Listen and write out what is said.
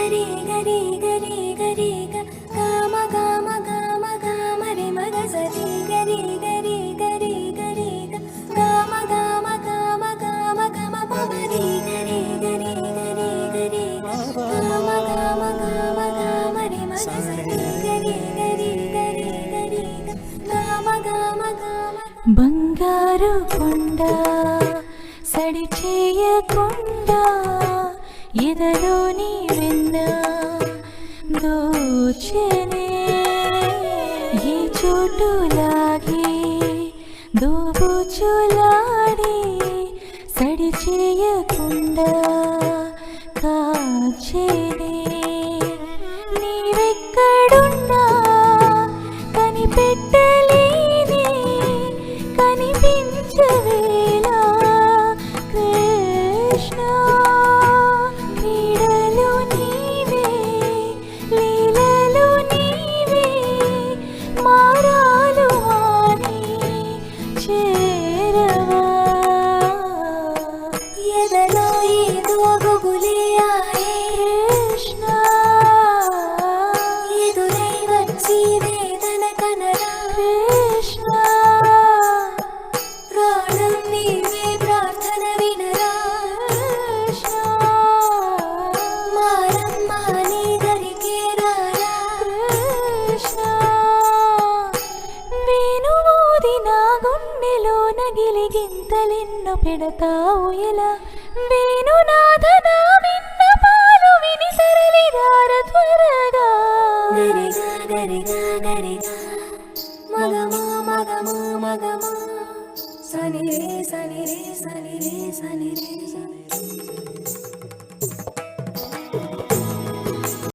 గరి గరి గరి గరి గమ గమ గమ గమ రి మగ సరి గరి గరి గరి గరి గమ గమ గమ గమ గమ పవరి గరి గరి గరి గరి గమ గమ గమ గమ రి మగ సరి గరి గరి గరి గరి గమ గమ గమ బంగారు కొండ సడి చేయకుండా ఎదలోని వెన్న దోచనే ఈ చోటులాగే దోబుచులాడి సడి చేయకుండా కాచేనే నీవెక్కడున్నా కనిపెట్టలేని కనిపించవేలా కృష్ణ క్రీడలు నీవే లీలలు నీవే మారాలు అని చేరవా ఎదలో ఏదో గుగులే ఆయే కృష్ణ ఎదురై వచ్చి వేదన కనరా కృష్ణ ప్రాణం నీవే ప్రార్థన వినరా కృష్ణ మారమ్మ నీ దరికే రారా కృష్ణ వేణువూది నా గుండెలో నగిలి గింతలెన్ను పెడతా